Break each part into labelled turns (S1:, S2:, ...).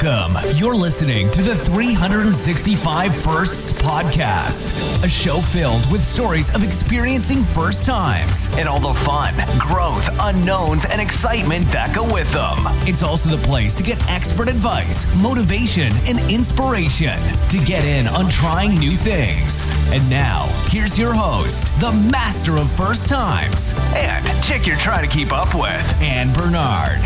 S1: Welcome. You're listening to the 365 Firsts podcast, a show filled with stories of experiencing first times and all the fun, growth, unknowns, and excitement that go with them. It's also the place to get expert advice, motivation, and inspiration to get in on trying new things. And now, here's your host, the master of first times, and chick you're trying to keep up with, Ann Bernard.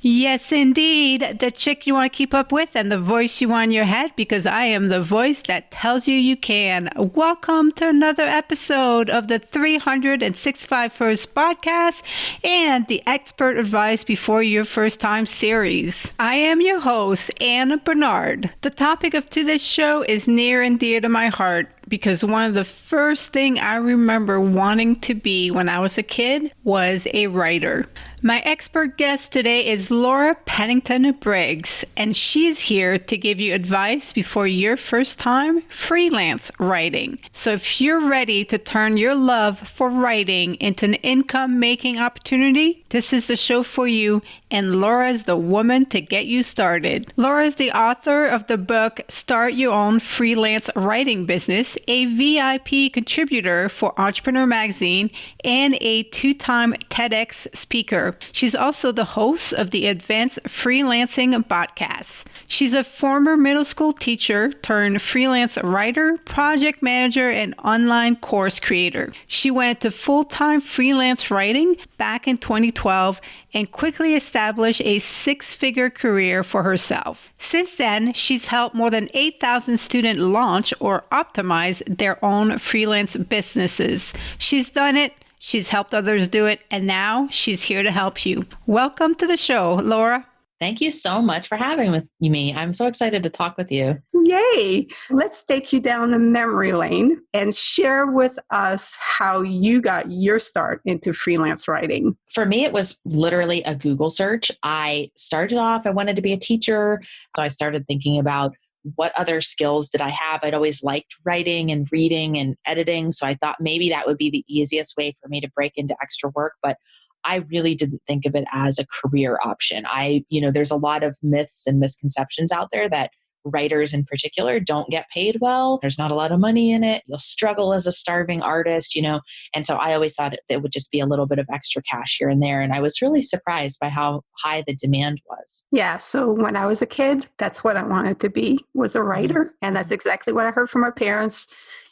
S2: Yes, indeed. The chick you want to keep up with and the voice you want in your head, because I am the voice that tells you you can. Welcome to another episode of the 365 First podcast and the Expert Advice Before Your First Time series. I am your host, Ann Bernard. The topic of today's show is near and dear to my heart, because one of the first things I remember wanting to be when I was a kid was a writer. My expert guest today is Laura Pennington-Briggs, and she's here to give you advice before your first time freelance writing. So if you're ready to turn your love for writing into an income-making opportunity, this is the show for you, and Laura is the woman to get you started. Laura is the author of the book Start Your Own Freelance Writing Business, a VIP contributor for Entrepreneur Magazine, and a two-time TEDx speaker. She's also the host of the Advanced Freelancing podcast. She's a former middle school teacher turned freelance writer, project manager, and online course creator. She went to full-time freelance writing back in 2012 and quickly established a six-figure career for herself. Since then, she's helped more than 8,000 students launch or optimize their own freelance businesses. She's done it. She's helped others do it, and now she's here to help you. Welcome to the show, Laura.
S3: Thank you so much for having me. I'm so excited to talk with you.
S2: Yay! Let's take you down the memory lane and share with us how you got your start into freelance writing.
S3: For me, it was literally a Google search. I started off, I wanted to be a teacher, so I started thinking about what other skills did I have? I'd always liked writing and reading and editing. So I thought maybe that would be the easiest way for me to break into extra work. But I really didn't think of it as a career option. There's a lot of myths and misconceptions out there that writers in particular don't get paid well. There's not a lot of money in it. You'll struggle as a starving artist, And so I always thought it would just be a little bit of extra cash here and there. And I was really surprised by how high the demand was.
S2: Yeah. So when I was a kid, that's what I wanted to be, was a writer. And that's exactly what I heard from my parents.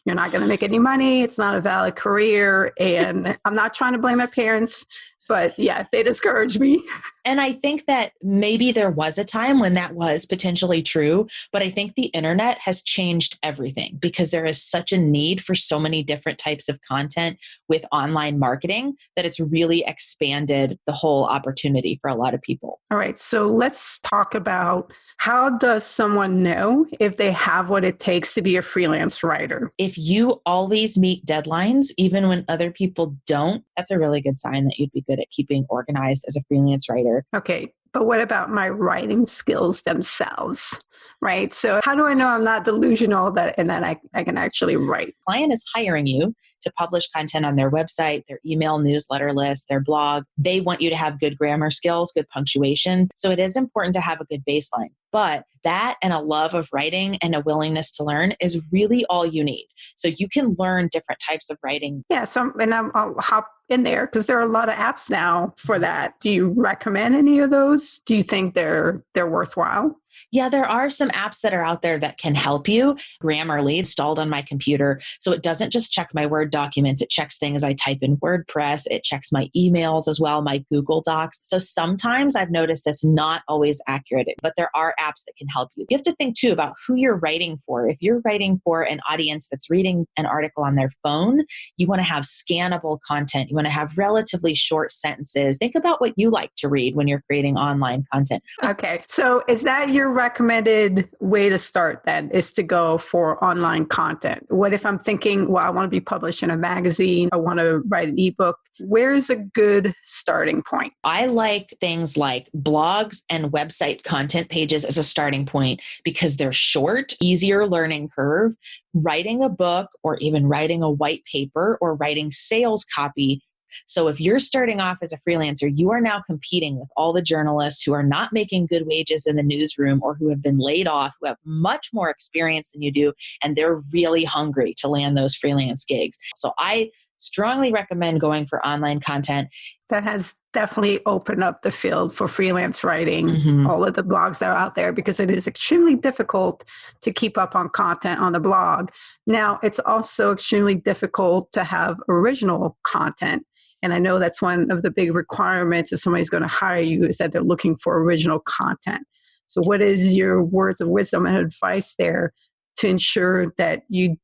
S2: You're not going to make any money. It's not a valid career. And I'm not trying to blame my parents, but yeah, they discouraged me.
S3: And I think that maybe there was a time when that was potentially true, but I think the internet has changed everything because there is such a need for so many different types of content with online marketing that it's really expanded the whole opportunity for a lot of people.
S2: All right. So let's talk about, how does someone know if they have what it takes to be a freelance writer?
S3: If you always meet deadlines, even when other people don't, that's a really good sign that you'd be good at keeping organized as a freelance writer.
S2: Okay. But what about my writing skills themselves, right? So how do I know I'm not delusional and that I can actually write?
S3: Client is hiring you to publish content on their website, their email newsletter list, their blog. They want you to have good grammar skills, good punctuation. So it is important to have a good baseline. But that and a love of writing and a willingness to learn is really all you need. So you can learn different types of writing.
S2: Yeah. I'll hop in there because there are a lot of apps now for that. Do you recommend any of those? Do you think they're worthwhile?
S3: Yeah, there are some apps that are out there that can help you. Grammarly installed on my computer. So it doesn't just check my Word documents. It checks things I type in WordPress. It checks my emails as well, my Google Docs. So sometimes I've noticed it's not always accurate, but there are apps that can help you. You have to think too about who you're writing for. If you're writing for an audience that's reading an article on their phone, you want to have scannable content. You want to have relatively short sentences. Think about what you like to read when you're creating online content.
S2: Okay. So is that your recommended way to start then, is to go for online content? What if I'm thinking, well, I want to be published in a magazine, I want to write an ebook? Where's a good starting point?
S3: I like things like blogs and website content pages as a starting point because they're short, easier learning curve. Writing a book or even writing a white paper or writing sales copy So if you're starting off as a freelancer, you are now competing with all the journalists who are not making good wages in the newsroom or who have been laid off, who have much more experience than you do, and they're really hungry to land those freelance gigs. So I strongly recommend going for online content.
S2: That has definitely opened up the field for freelance writing, all of the blogs that are out there, because it is extremely difficult to keep up on content on the blog. Now, it's also extremely difficult to have original content. And I know that's one of the big requirements if somebody's going to hire you is that they're looking for original content. So what is your words of wisdom and advice there to ensure that you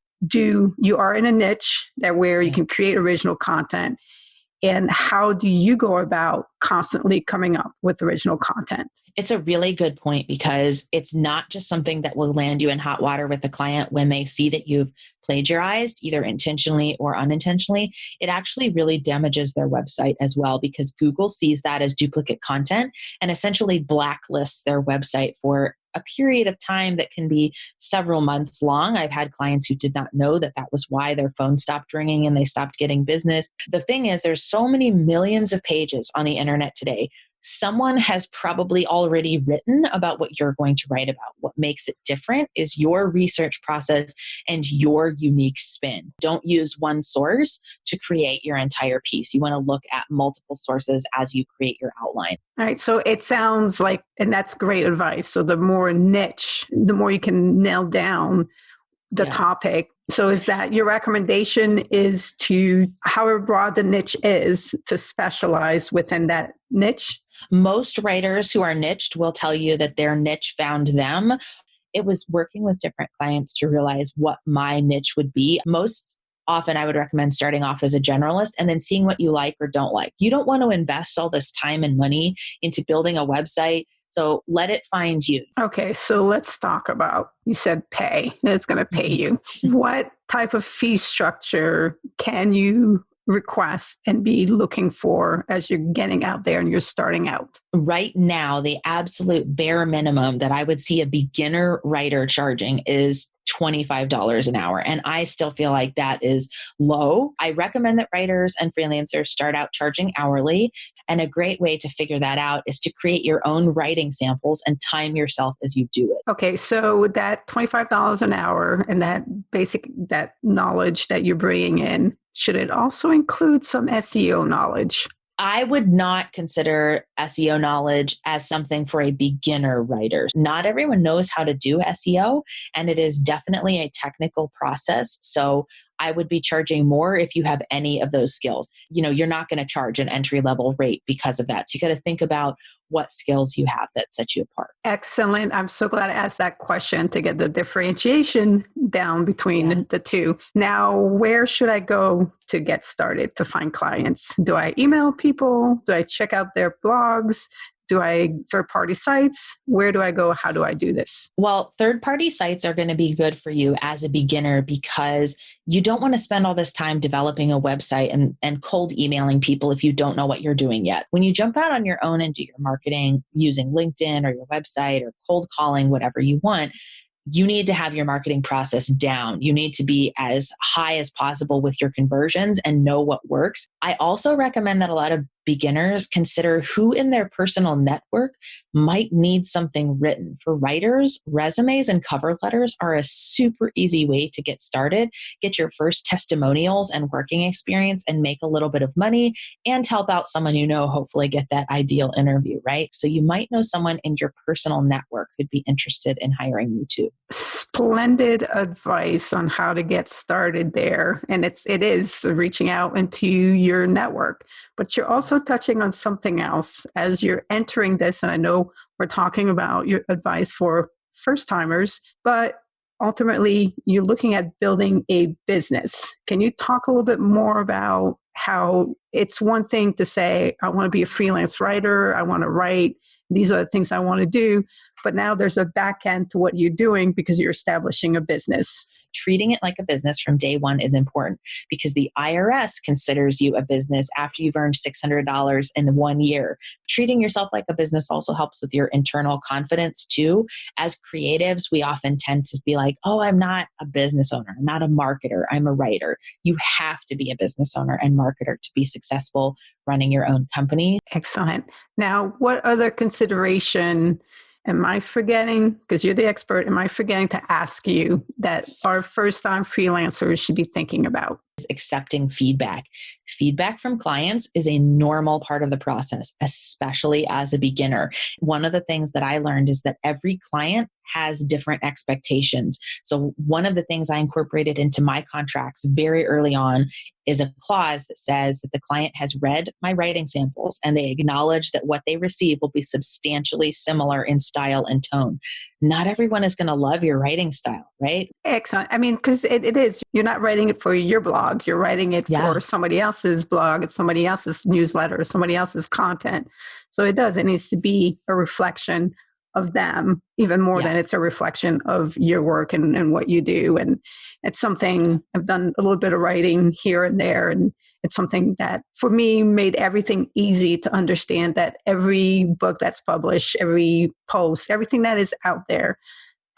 S2: are in a niche that where you can create original content? And how do you go about constantly coming up with original content?
S3: It's a really good point because it's not just something that will land you in hot water with the client when they see that you've plagiarized, either intentionally or unintentionally. It actually really damages their website as well because Google sees that as duplicate content and essentially blacklists their website for a period of time that can be several months long. I've had clients who did not know that that was why their phone stopped ringing and they stopped getting business. The thing is, there's so many millions of pages on the internet today. Someone has probably already written about what you're going to write about. What makes it different is your research process and your unique spin. Don't use one source to create your entire piece. You want to look at multiple sources as you create your outline.
S2: All right. So it sounds like, and that's great advice. So the more niche, the more you can nail down the topic. So is that your recommendation is to, however broad the niche is, to specialize within that niche?
S3: Most writers who are niched will tell you that their niche found them. It was working with different clients to realize what my niche would be. Most often I would recommend starting off as a generalist and then seeing what you like or don't like. You don't want to invest all this time and money into building a website. So let it find you.
S2: Okay, so let's talk about, you said pay. It's going to pay you. What type of fee structure can you request and be looking for as you're getting out there and you're starting out?
S3: Right now, the absolute bare minimum that I would see a beginner writer charging is $25 an hour. And I still feel like that is low. I recommend that writers and freelancers start out charging hourly. And a great way to figure that out is to create your own writing samples and time yourself as you do it.
S2: Okay, so that $25 an hour and that knowledge that you're bringing in, should it also include some SEO knowledge?
S3: I would not consider SEO knowledge as something for a beginner writer. Not everyone knows how to do SEO, and it is definitely a technical process. So I would be charging more if you have any of those skills. You know, you're not going to charge an entry-level rate because of that. So you got to think about what skills you have that set you apart.
S2: Excellent. I'm so glad I asked that question to get the differentiation down between the two. Now, where should I go to get started to find clients? Do I email people? Do I check out their blogs? Do I third-party sites? Where do I go? How do I do this?
S3: Well, third-party sites are going to be good for you as a beginner because you don't want to spend all this time developing a website and cold emailing people if you don't know what you're doing yet. When you jump out on your own and do your marketing using LinkedIn or your website or cold calling, whatever you want, you need to have your marketing process down. You need to be as high as possible with your conversions and know what works. I also recommend that a lot of beginners consider who in their personal network might need something written. For writers, resumes and cover letters are a super easy way to get started, get your first testimonials and working experience and make a little bit of money and help out someone you know, hopefully get that ideal interview, right? So you might know someone in your personal network who'd be interested in hiring you too.
S2: Splendid advice on how to get started there. And it is reaching out into your network, but you're also touching on something else as you're entering this. And I know we're talking about your advice for first timers, but ultimately you're looking at building a business. Can you talk a little bit more about how it's one thing to say, I want to be a freelance writer, I want to write, these are the things I want to do. But now there's a back end to what you're doing because you're establishing a business.
S3: Treating it like a business from day one is important because the IRS considers you a business after you've earned $600 in 1 year. Treating yourself like a business also helps with your internal confidence too. As creatives, we often tend to be like, oh, I'm not a business owner. I'm not a marketer. I'm a writer. You have to be a business owner and marketer to be successful running your own company.
S2: Excellent. Now, what other consideration am I forgetting? Because you're the expert. Am I forgetting to ask you that our first-time freelancers should be thinking about?
S3: Accepting feedback. Feedback from clients is a normal part of the process, especially as a beginner. One of the things that I learned is that every client has different expectations. So one of the things I incorporated into my contracts very early on is a clause that says that the client has read my writing samples and they acknowledge that what they receive will be substantially similar in style and tone. Not everyone is going to love your writing style, right?
S2: Excellent. I mean, because it is, you're not writing it for your blog. You're writing it for somebody else's blog. It's somebody else's newsletter, somebody else's content. So it needs to be a reflection of them, even more than it's a reflection of your work and what you do. And it's something I've done a little bit of writing here and there. And it's something that for me made everything easy to understand that every book that's published, every post, everything that is out there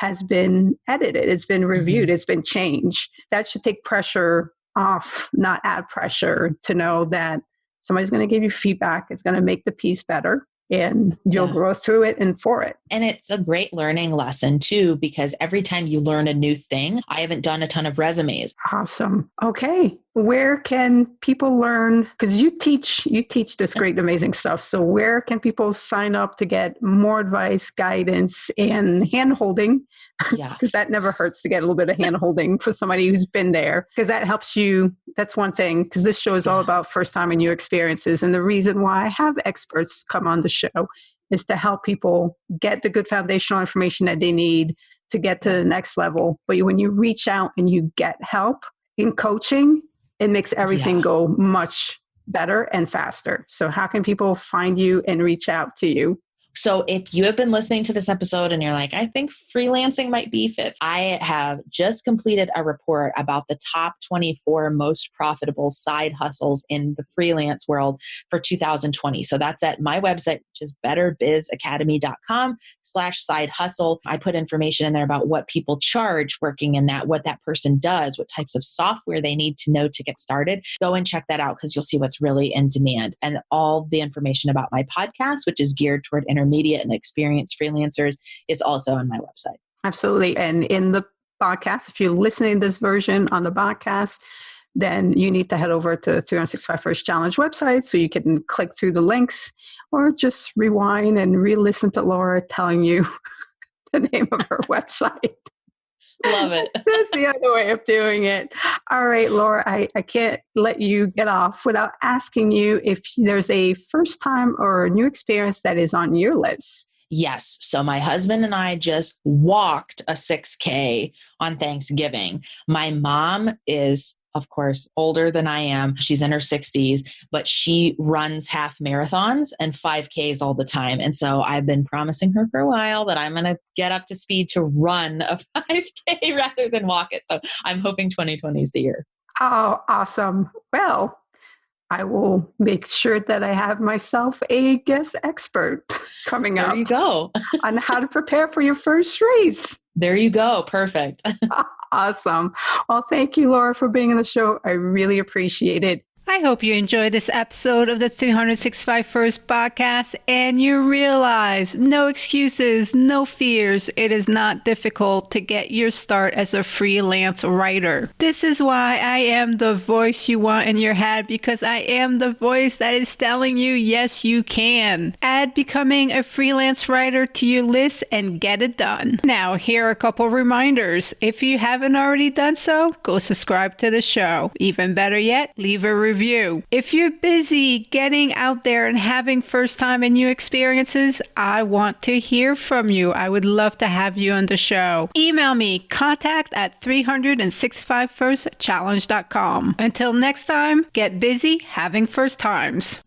S2: has been edited. It's been reviewed. It's been changed. That should take pressure off, not add pressure, to know that somebody's going to give you feedback. It's going to make the piece better. And you'll grow through it and for it.
S3: And it's a great learning lesson too, because every time you learn a new thing, I haven't done a ton of resumes.
S2: Awesome. Okay. Where can people learn? Because you teach this great, amazing stuff. So where can people sign up to get more advice, guidance, and hand-holding?
S3: Yeah.
S2: Because that never hurts to get a little bit of hand-holding for somebody who's been there. Because that helps you. That's one thing. Because this show is all about first-time and new experiences. And the reason why I have experts come on the show is to help people get the good foundational information that they need to get to the next level. But when you reach out and you get help in coaching, it makes everything go much better and faster. So how can people find you and reach out to you?
S3: So if you have been listening to this episode and you're like, I think freelancing might be fit, I have just completed a report about the top 24 most profitable side hustles in the freelance world for 2020. So that's at my website, which is betterbizacademy.com/side hustle. I put information in there about what people charge working in that, what that person does, what types of software they need to know to get started. Go and check that out because you'll see what's really in demand. And all the information about my podcast, which is geared toward intermediate and experienced freelancers, is also on my website.
S2: Absolutely. And in the podcast, if you're listening to this version on the podcast, then you need to head over to the 365 First Challenge website so you can click through the links or just rewind and re-listen to Laura telling you the name of her website.
S3: Love it.
S2: That's the other way of doing it. All right, Laura, I can't let you get off without asking you if there's a first time or a new experience that is on your list.
S3: Yes. So my husband and I just walked a 6K on Thanksgiving. My mom is, of course, older than I am. She's in her 60s, but she runs half marathons and 5Ks all the time. And so I've been promising her for a while that I'm going to get up to speed to run a 5K rather than walk it. So I'm hoping 2020 is the year.
S2: Oh, awesome. Well, I will make sure that I have myself a guest expert coming up.
S3: There you go.
S2: On how to prepare for your first race.
S3: There you go. Perfect.
S2: Awesome. Well, thank you, Laura, for being on the show. I really appreciate it. I hope you enjoyed this episode of the 365 First podcast and you realize no excuses, no fears. It is not difficult to get your start as a freelance writer. This is why I am the voice you want in your head, because I am the voice that is telling you, yes, you can. Add becoming a freelance writer to your list and get it done. Now, here are a couple reminders. If you haven't already done so, go subscribe to the show. Even better yet, leave a review. If you're busy getting out there and having first time and new experiences, I want to hear from you. I would love to have you on the show. Email me, contact@365firstchallenge.com. Until next time, get busy having first times.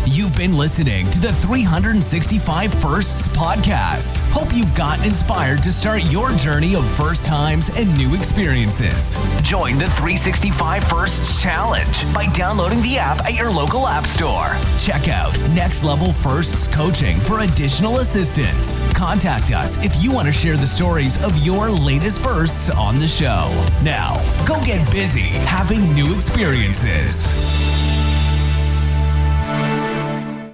S1: You've been listening to the 365 Firsts podcast. Hope you've gotten inspired to start your journey of first times and new experiences. Join the 365 Firsts Challenge by downloading the app at your local app store. Check out Next Level Firsts Coaching for additional assistance. Contact us if you want to share the stories of your latest firsts on the show. Now, go get busy having new experiences.